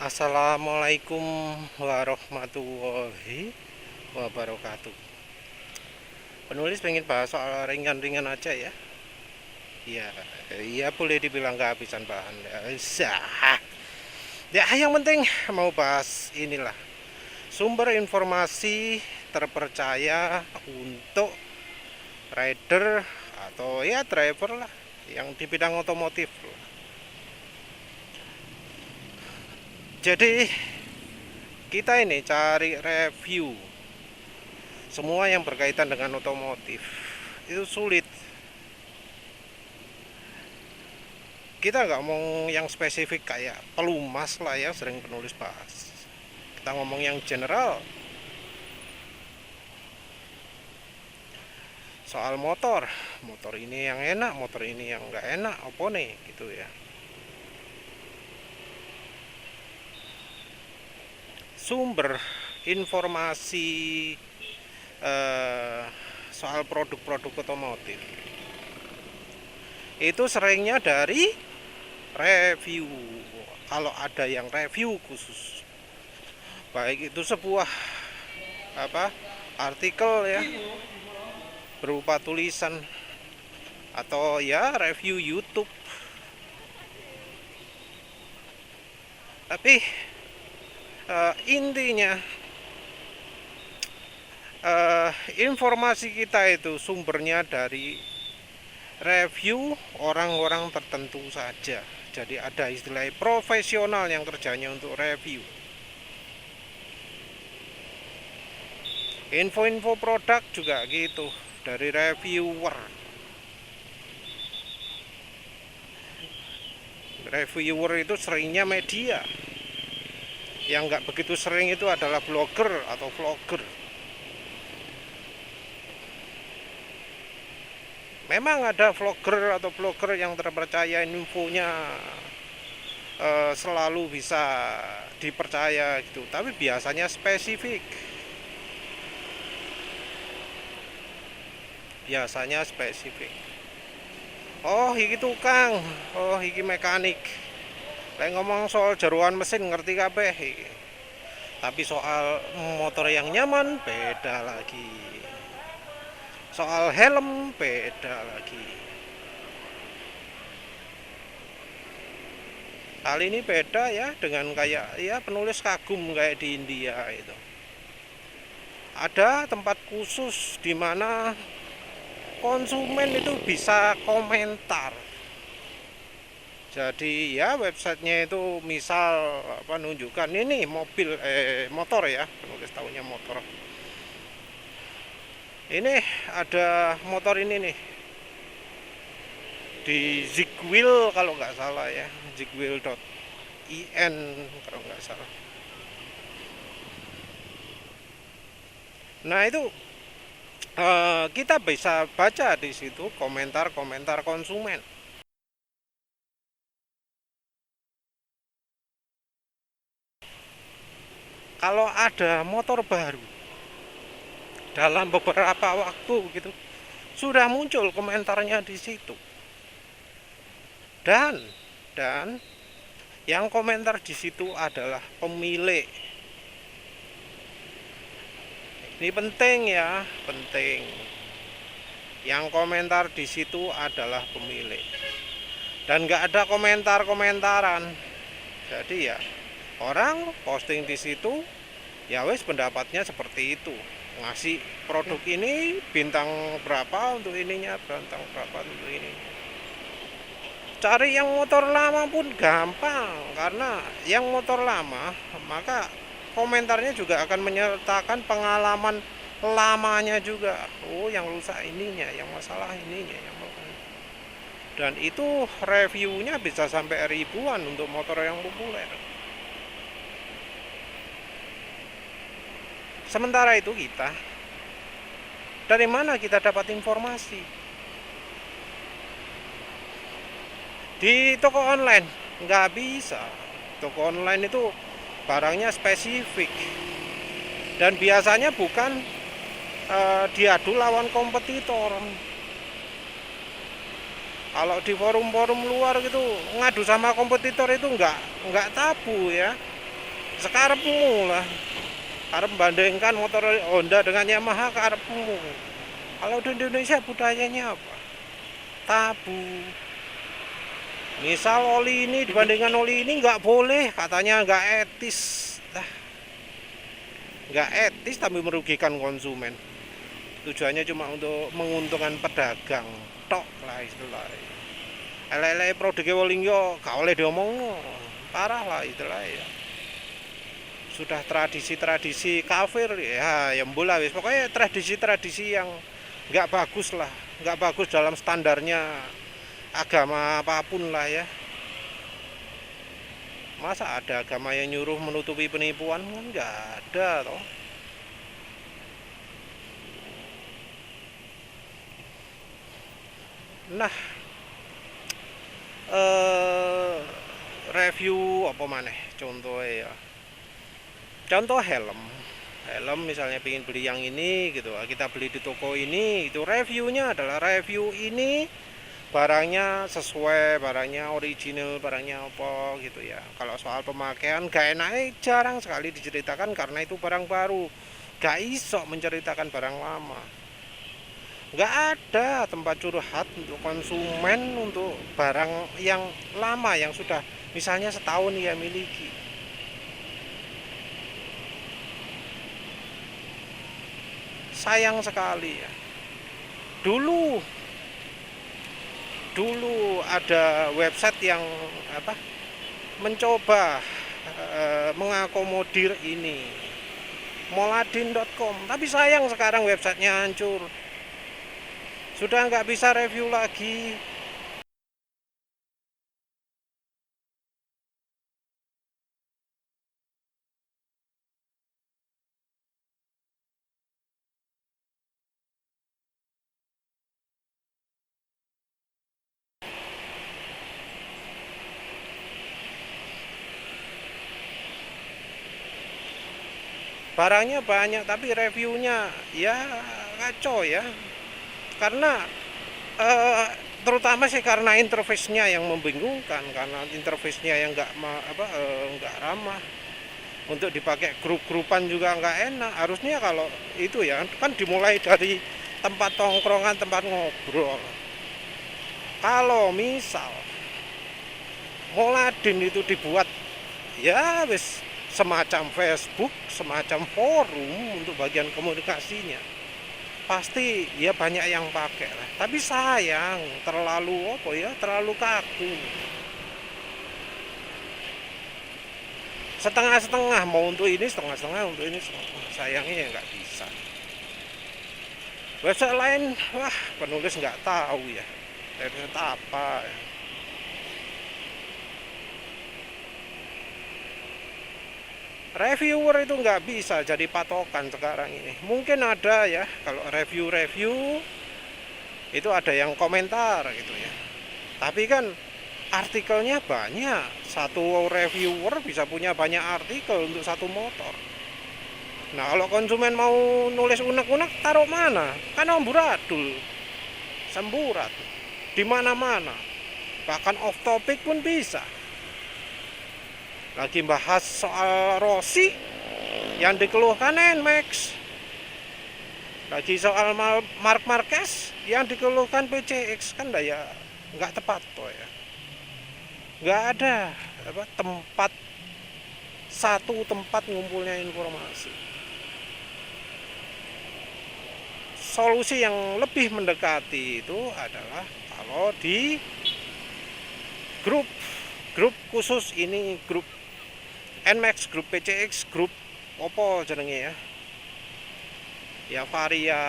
Assalamualaikum warahmatullahi wabarakatuh. Penulis pengen bahas soal ringan-ringan aja ya. Iya, iya boleh dibilang kehabisan bahan. Sah. Ya, yang penting mau bahas inilah sumber informasi terpercaya untuk rider atau ya driver lah yang di bidang otomotif. Jadi kita ini cari review semua yang berkaitan dengan otomotif itu sulit. Kita nggak ngomong yang spesifik kayak pelumas lah ya, sering penulis bahas. Kita ngomong yang general soal motor. Motor ini yang enak, motor ini yang nggak enak, apa nih gitu ya. Sumber informasi soal produk-produk otomotif itu seringnya dari review. Kalau ada yang review khusus, baik itu sebuah artikel ya berupa tulisan atau ya review YouTube. Tapi intinya informasi kita itu sumbernya dari review orang-orang tertentu saja. Jadi ada istilah profesional yang kerjanya untuk review. Info-info produk juga gitu, dari reviewer. Reviewer itu seringnya media. Yang nggak begitu sering itu adalah blogger atau vlogger. Memang ada vlogger atau blogger yang terpercaya, infonya selalu bisa dipercaya gitu, tapi biasanya spesifik. Oh iki tukang, oh iki mekanik. Kayak ngomong soal jeruan mesin ngerti kabeh. Tapi soal motor yang nyaman beda lagi. Soal helm beda lagi. Hal ini beda ya dengan kayak ya penulis kagum kayak di India itu. Ada tempat khusus di mana konsumen itu bisa komentar. Jadi ya websitenya itu misal nunjukkan ini mobil motor ya, penulis tahunya motor. Ini ada motor ini nih di Zigwheel kalau nggak salah ya, zigwheel.in kalau nggak salah. Nah itu kita bisa baca di situ komentar-komentar konsumen. Kalau ada motor baru dalam beberapa waktu gitu sudah muncul komentarnya di situ. Dan yang komentar di situ adalah pemilik. Ini penting ya, penting. Yang komentar di situ adalah pemilik. Dan nggak ada komentar-komentaran. Jadi ya orang posting di situ, ya wes pendapatnya seperti itu. Ngasih produk ini bintang berapa untuk ininya, bintang berapa untuk ininya. Cari yang motor lama pun gampang, karena yang motor lama maka komentarnya juga akan menyertakan pengalaman lamanya juga. Oh yang rusak ininya, yang masalah ininya, yang dan itu reviewnya bisa sampai ribuan untuk motor yang populer. Sementara itu kita, dari mana kita dapat informasi? Di toko online nggak bisa. Toko online itu barangnya spesifik dan biasanya bukan diadu lawan kompetitor. Kalau di forum-forum luar gitu ngadu sama kompetitor itu nggak tabu ya. sekarepmu lah. Arep bandingkan motor Honda dengan Yamaha karepmu. Kalau di Indonesia budayanya apa? Tabu. Misal oli ini dibandingkan oli ini nggak boleh, katanya nggak etis. Nah, nggak etis tapi merugikan konsumen. Tujuannya cuma untuk menguntungkan pedagang. Tok lah istilahnya. Elek-elek produk Wolinggo gak oleh diomong, parah lah istilahnya. Sudah tradisi-tradisi kafir ya, yang bola wis pokoknya tradisi-tradisi yang nggak bagus lah, nggak bagus dalam standarnya agama apapun lah ya. Masa ada agama yang nyuruh menutupi penipuan? Kan nggak ada toh. Nah, review apa maneh contohnya ya. Contoh helm misalnya pengen beli yang ini gitu, kita beli di toko ini, itu reviewnya adalah review ini barangnya sesuai, barangnya original, barangnya apa gitu ya. Kalau soal pemakaian gak enaknya jarang sekali diceritakan karena itu barang baru, gak iso menceritakan barang lama. Gak ada tempat curhat untuk konsumen untuk barang yang lama yang sudah misalnya setahun ia miliki. Sayang sekali ya. Dulu ada website yang mencoba mengakomodir ini, moladin.com, tapi sayang sekarang websitenya hancur, sudah nggak bisa review lagi. Barangnya banyak tapi reviewnya ya kacau ya, karena eh, terutama sih karena interface-nya yang membingungkan, karena interface-nya yang nggak ramah untuk dipakai grup-grupan juga nggak enak. Harusnya kalau itu ya kan dimulai dari tempat tongkrongan, tempat ngobrol. Kalau misal Moladin itu dibuat ya wis semacam Facebook, semacam forum untuk bagian komunikasinya, pasti ya banyak yang pakai lah. Tapi sayang terlalu kaku, setengah-setengah, mau untuk ini setengah-setengah, untuk ini setengah. Sayangnya ya nggak bisa. Website lain wah penulis nggak tahu ya website apa ya. Reviewer itu nggak bisa jadi patokan sekarang ini. Mungkin ada ya, kalau review itu ada yang komentar gitu ya. Tapi kan artikelnya banyak. Satu reviewer bisa punya banyak artikel untuk satu motor. Nah kalau konsumen mau nulis unek-unek taruh mana? Kan amburadul, semburat, di mana-mana. Bahkan off topic pun bisa. Lagi bahas soal Rossi yang dikeluhkan Nmax, lagi soal Mark Marquez yang dikeluhkan PCX, kan ya nggak tepat toh ya. Nggak ada satu tempat ngumpulnya informasi. Solusi yang lebih mendekati itu adalah kalau di grup khusus ini, grup Nmax, grup PCX, grup opo jenenge ya. Ya Vario.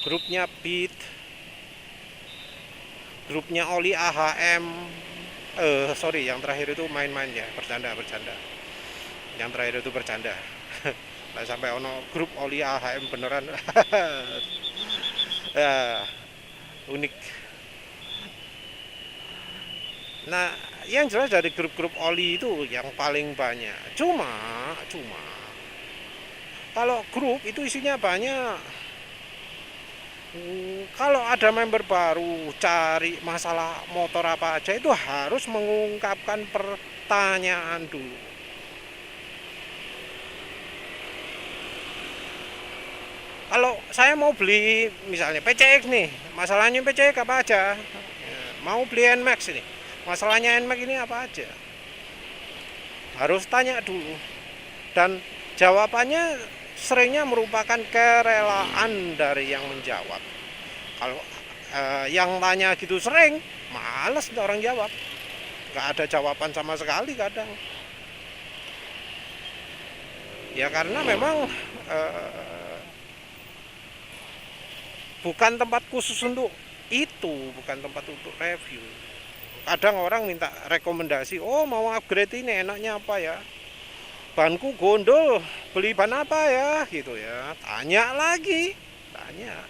Grupnya Beat, grupnya Oli AHM. Sorry, yang terakhir itu main-main ya, bercanda. Yang terakhir itu bercanda. Nah, sampai ono grup Oli AHM beneran. Ya, unik. Nah, yang jelas dari grup-grup oli itu yang paling banyak. Cuma kalau grup itu isinya banyak, kalau ada member baru cari masalah motor apa aja itu harus mengungkapkan pertanyaan dulu. Kalau saya mau beli misalnya PCX nih, masalahnya PCX apa aja? Ya, mau beli NMAX ini, masalahnya NMAX ini apa aja? Harus tanya dulu. Dan jawabannya seringnya merupakan kerelaan dari yang menjawab. Kalau yang tanya gitu sering, males orang jawab. Nggak ada jawaban sama sekali kadang. Ya karena memang bukan tempat khusus untuk itu, bukan tempat untuk review. Kadang orang minta rekomendasi, oh mau upgrade ini enaknya apa ya? Banku gondol, beli ban apa ya? Gitu ya. Tanya lagi, tanya.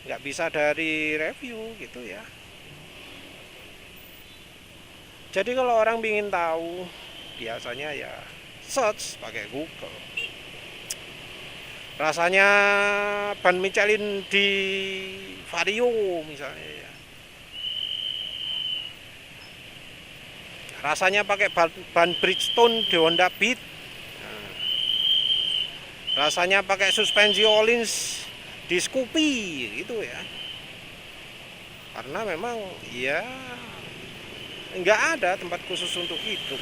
Nggak bisa dari review gitu ya. Jadi kalau orang ingin tahu, biasanya ya search pakai Google. Rasanya ban Michelin di Vario misalnya ya. Rasanya pakai ban Bridgestone di Honda Beat. Nah, rasanya pakai suspensi Öhlins di Scoopy gitu ya. Karena memang ya nggak ada tempat khusus untuk itu.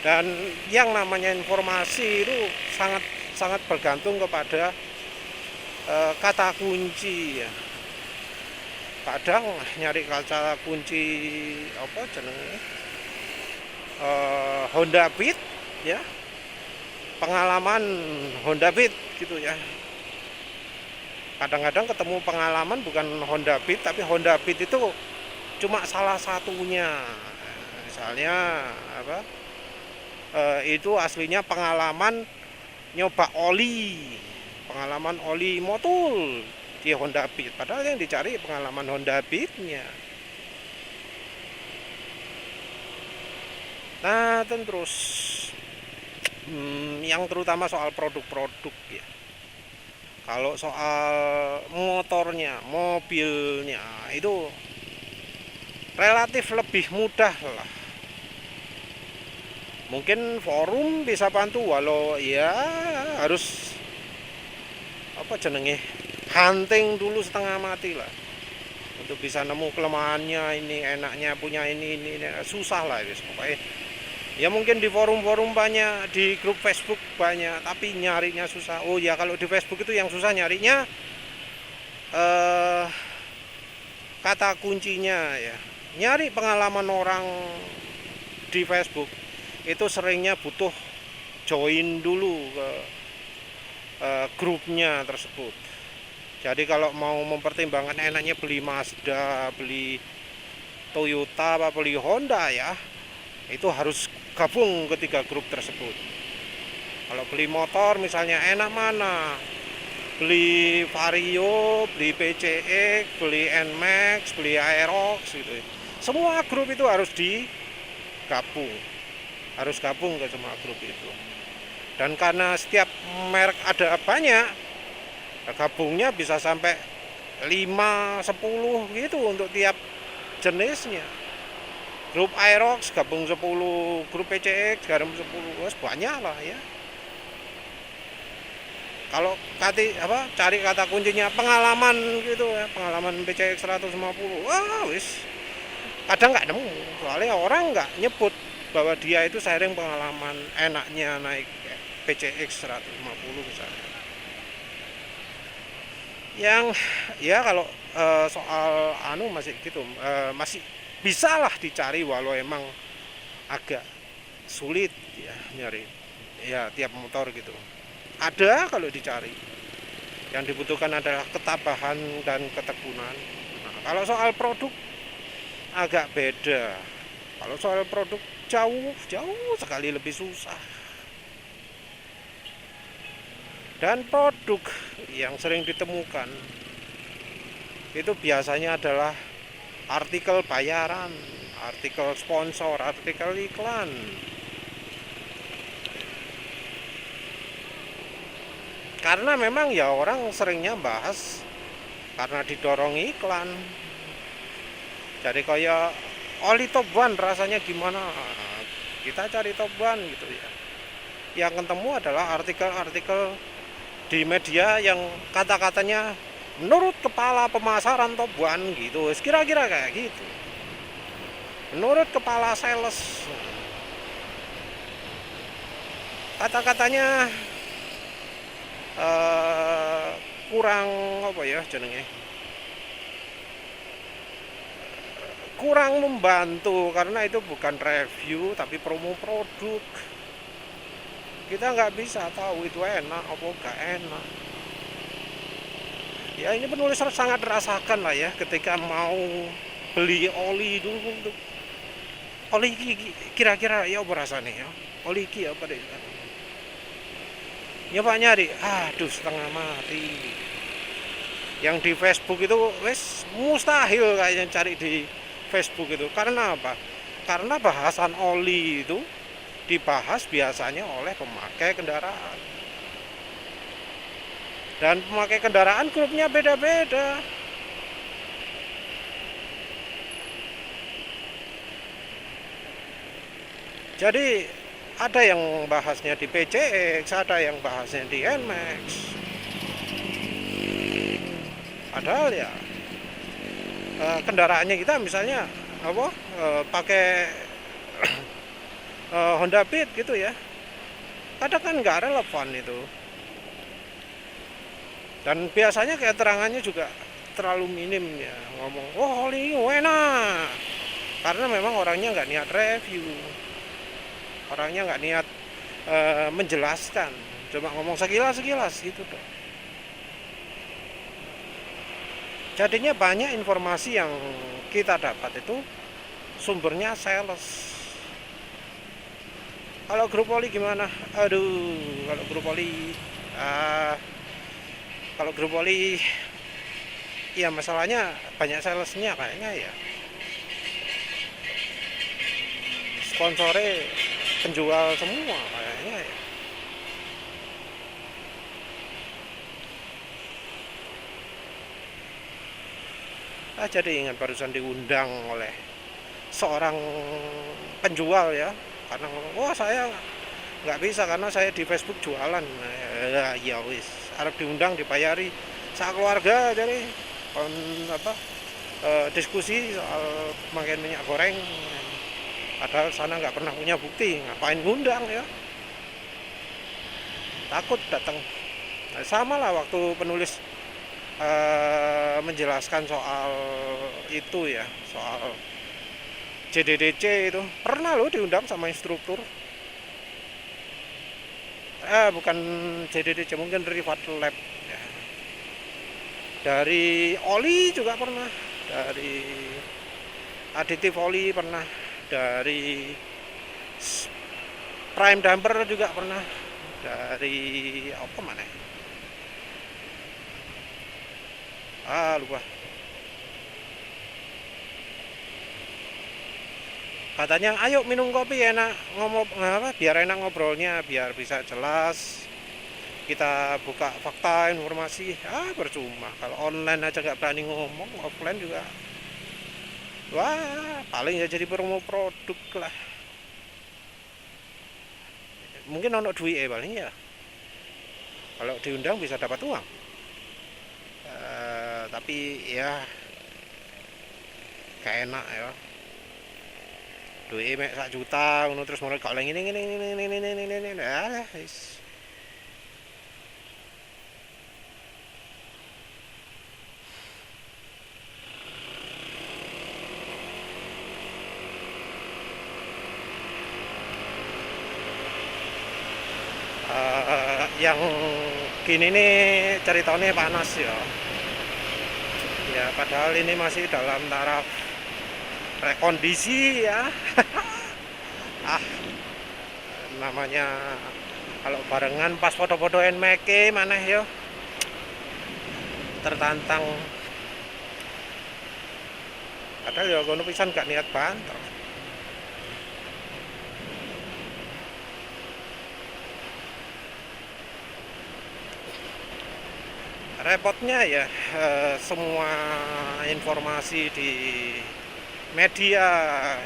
Dan yang namanya informasi itu sangat bergantung kepada kata kunci ya. Kadang nyari kata kunci apa jenenge Honda Beat ya, pengalaman Honda Beat gitu ya. Kadang-kadang ketemu pengalaman bukan Honda Beat, tapi Honda Beat itu cuma salah satunya. Misalnya apa? Itu aslinya pengalaman nyoba pengalaman oli motul di Honda Beat, padahal yang dicari pengalaman Honda Beat-nya. Nah, terus yang terutama soal produk-produk ya. Kalau soal motornya, mobilnya itu relatif lebih mudah lah. Mungkin forum bisa bantu, walau ya harus apa jenenge hunting dulu setengah mati lah untuk bisa nemu kelemahannya, ini enaknya punya ini susah lah guys. Pokoknya ya mungkin di forum-forum banyak, di grup Facebook banyak, tapi nyarinya susah. Oh ya kalau di Facebook itu yang susah nyarinya kata kuncinya ya. Nyari pengalaman orang di Facebook itu seringnya butuh join dulu ke grupnya tersebut. Jadi kalau mau mempertimbangkan enaknya beli Mazda, beli Toyota, apa beli Honda ya, itu harus gabung ketiga grup tersebut. Kalau beli motor misalnya enak mana? Beli Vario, beli PCX, beli NMAX, beli Aerox gitu. Semua grup itu harus digabung. Harus gabung ke semua grup itu. Dan karena setiap merek ada banyak, gabungnya bisa sampai 5, 10 gitu untuk tiap jenisnya. Grup Aerox gabung 10, grup PCX gabung 10, banyak lah ya. Kalau cari kata kuncinya pengalaman gitu ya, pengalaman PCX 150, wah wis kadang nggak nemu, soalnya orang nggak nyebut bahwa dia itu sharing pengalaman enaknya naik PCX 150 misalnya. Yang ya kalau soal masih gitu, masih bisa lah dicari, walau emang agak sulit ya nyari ya tiap motor gitu. Ada kalau dicari, yang dibutuhkan adalah ketabahan dan ketekunan. Nah, kalau soal produk agak beda. Kalau soal produk jauh sekali lebih susah. Dan produk yang sering ditemukan itu biasanya adalah artikel bayaran, artikel sponsor, artikel iklan. Karena memang ya orang seringnya bahas karena didorong iklan. Jadi kayak oli top one rasanya gimana, kita cari top one gitu ya. Yang ketemu adalah artikel-artikel di media yang kata-katanya menurut kepala pemasaran top one gitu, kira-kira kayak gitu. Menurut kepala sales, kata-katanya kurang apa ya jenenge, kurang membantu karena itu bukan review tapi promo produk. Kita nggak bisa tahu itu enak apa nggak enak. Ya ini penulis sangat rasakan lah ya ketika mau beli oli dulu tuh. Oli kira-kira ya apa rasanya ya? Oli apa deh? Ya Pak nyari, aduh setengah mati. Yang di Facebook itu wes mustahil kayaknya cari di Facebook itu. Karena apa? Karena bahasan oli itu dibahas biasanya oleh pemakai kendaraan. Dan pemakai kendaraan grupnya beda-beda. Jadi ada yang bahasnya di PCX, ada yang bahasnya di NMAX. Padahal ya kendaraannya kita misalnya apa pakai Honda Beat gitu ya, kadang kan nggak relevan itu. Dan biasanya keterangannya juga terlalu minim ya, ngomong oh ini enak, karena memang orangnya nggak niat review, orangnya nggak niat menjelaskan, cuma ngomong sekilas gitu tuh. Jadinya banyak informasi yang kita dapat itu sumbernya sales. Kalau grup oli gimana? Aduh, kalau grup oli ya masalahnya banyak salesnya kayaknya ya. Sponsornya penjual semua kayaknya ya. Jadi ingat barusan diundang oleh seorang penjual ya, karena wah saya nggak bisa karena saya di Facebook jualan. Ya wis, harap diundang dibayari sak keluarga jadi diskusi soal pemakaian minyak goreng. Padahal sana nggak pernah punya bukti, ngapain ngundang ya? Takut datang. Nah, sama lah waktu penulis menjelaskan soal itu ya, soal JDDC itu pernah loh diundang sama instruktur. Bukan JDDC, mungkin Rivat Lab ya. Dari oli juga pernah, dari aditif oli pernah, dari prime damper juga pernah, dari apa mana? Lupa. Katanya ayo minum kopi enak biar enak ngobrolnya, biar bisa jelas kita buka fakta informasi. Percuma kalau online aja nggak berani ngomong, offline juga wah paling ya jadi promo produk lah. Mungkin ono duit paling ya, kalau diundang bisa dapat uang. Tapi ya gak enak ya, duit mek 1 juta ngono terus mulai gak oleh ngene wis. Yang gini nih ceritanya panas ya. Ya padahal ini masih dalam taraf rekondisi ya. Namanya kalau barengan pas foto-foto NMAX mana ya, tertantang. Padahal ya kono pisan gak niat banter. Repotnya ya, semua informasi di media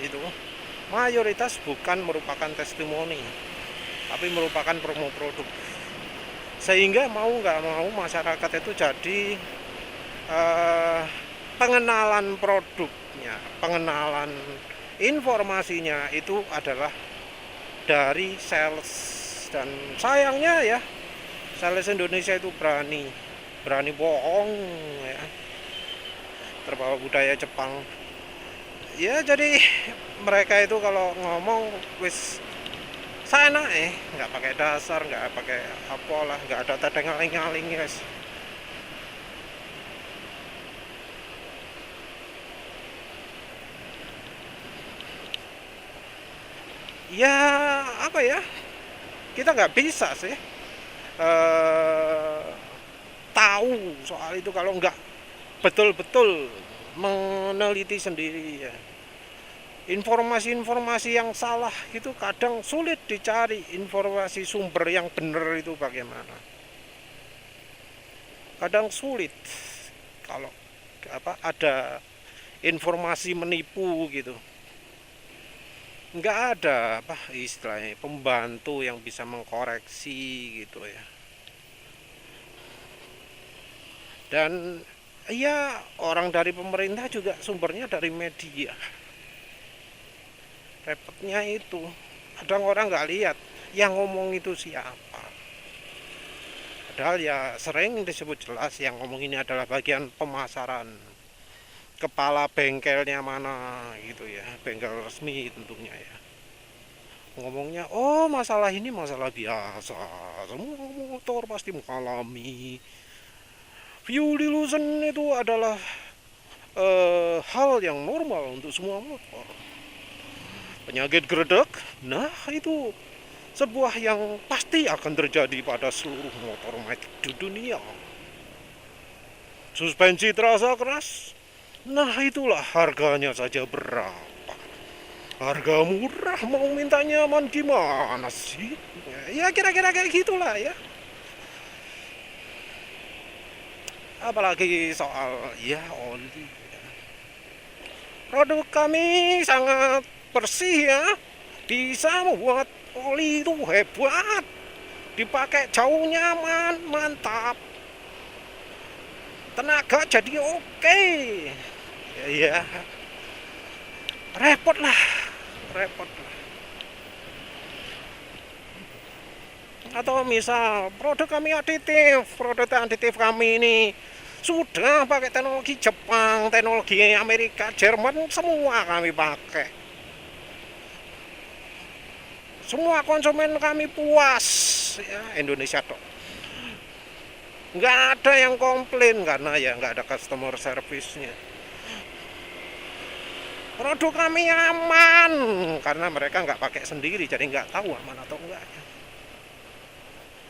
itu mayoritas bukan merupakan testimoni, tapi merupakan promo produk. Sehingga mau nggak mau masyarakat itu jadi pengenalan produknya, pengenalan informasinya itu adalah dari sales. Dan sayangnya ya, sales Indonesia itu berani bohong ya, terbawa budaya Jepang ya. Jadi mereka itu kalau ngomong wis sana nggak pakai dasar, nggak pakai apalah, nggak ada tanda ngaling-ngaling guys. Ya apa ya, kita nggak bisa sih tahu soal itu kalau nggak betul-betul meneliti sendiri ya. Informasi-informasi yang salah itu kadang sulit dicari, informasi sumber yang benar itu bagaimana. Kadang sulit kalau ada informasi menipu gitu. Nggak ada istilahnya pembantu yang bisa mengkoreksi gitu ya. Dan ya orang dari pemerintah juga sumbernya dari media. Repotnya itu kadang orang nggak lihat yang ngomong itu siapa, padahal ya sering disebut jelas yang ngomong ini adalah bagian pemasaran, kepala bengkelnya mana gitu ya, bengkel resmi tentunya ya. Ngomongnya oh masalah ini masalah biasa, semua motor pasti mengalami. Fuel dilution itu adalah hal yang normal untuk semua motor. Penyakit gredek, nah itu sebuah yang pasti akan terjadi pada seluruh motor metik di dunia. Suspensi terasa keras, nah itulah harganya saja berapa. Harga murah mau minta nyaman gimana sih? Ya kira-kira kayak gitulah ya. Apalagi soal ya oli. Produk kami sangat bersih ya, bisa membuat oli itu hebat, dipakai jauh nyaman, mantap, tenaga jadi oke. Ya repot lah. Atau misal produk aditif kami ini sudah pakai teknologi Jepang, teknologi Amerika, Jerman, semua kami pakai. Semua konsumen kami puas ya, Indonesia dong. Nggak ada yang komplain karena ya nggak ada customer service-nya. Produk kami aman karena mereka nggak pakai sendiri, jadi nggak tahu aman atau enggak.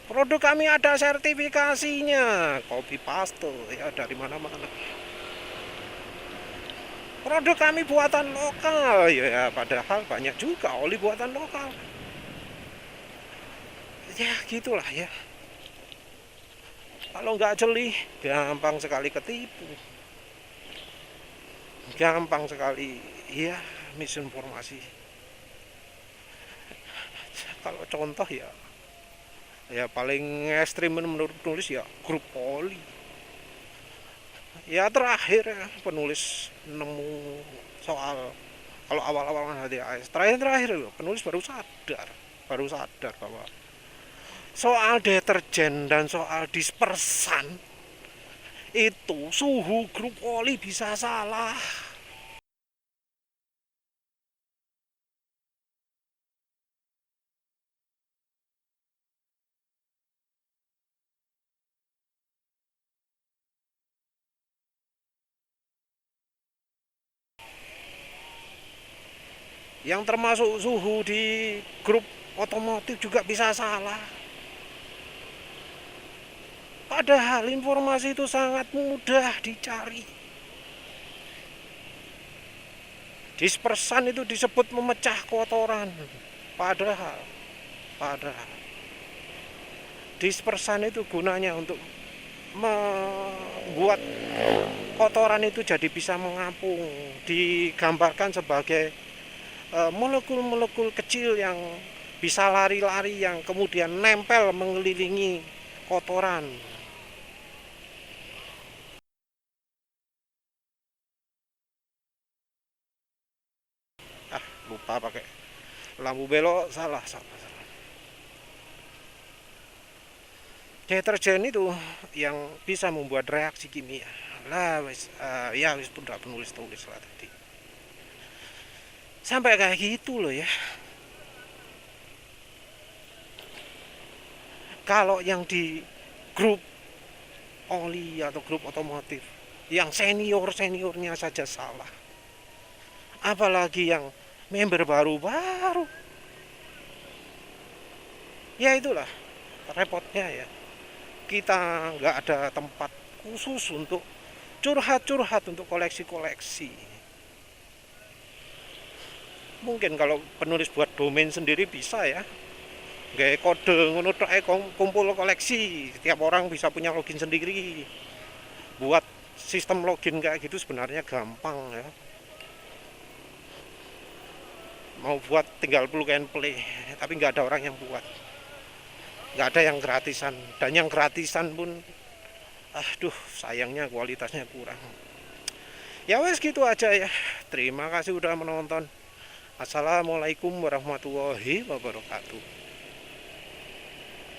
Produk kami ada sertifikasinya, copy paste ya dari mana-mana. Produk kami buatan lokal ya, padahal banyak juga oli buatan lokal. Ya gitulah ya. Kalau nggak jeli, gampang sekali ketipu. Gampang sekali ya misinformasi. Kalau contoh ya paling ekstrim menurut penulis ya grup oli. Ya terakhir ya, penulis nemu soal kalau awal-awal HDAS terakhir penulis baru sadar bahwa soal deterjen dan soal dispersan itu suhu grup oli bisa salah. Yang termasuk suhu di grup otomotif juga bisa salah. Padahal informasi itu sangat mudah dicari. Dispersan itu disebut memecah kotoran. Padahal dispersan itu gunanya untuk membuat kotoran itu jadi bisa mengapung, digambarkan sebagai molekul-molekul kecil yang bisa lari-lari yang kemudian nempel mengelilingi kotoran. Lupa pakai lampu belok, salah. Deterjen itu yang bisa membuat reaksi kimia lah ya wis udah penulis lah tadi sampai kayak gitu loh ya. Kalau yang di grup oli atau grup otomotif yang seniornya saja salah, apalagi yang member baru-baru, ya itulah repotnya ya. Kita nggak ada tempat khusus untuk curhat untuk koleksi-koleksi. Mungkin kalau penulis buat domain sendiri bisa ya, gaya kode ngono tok kumpul koleksi, setiap orang bisa punya login sendiri. Buat sistem login kayak gitu sebenarnya gampang ya. Mau buat tinggal plug and play, tapi nggak ada orang yang buat, nggak ada yang gratisan, dan yang gratisan pun aduh sayangnya kualitasnya kurang. Ya wes gitu aja ya, terima kasih udah menonton. Assalamualaikum warahmatullahi wabarakatuh.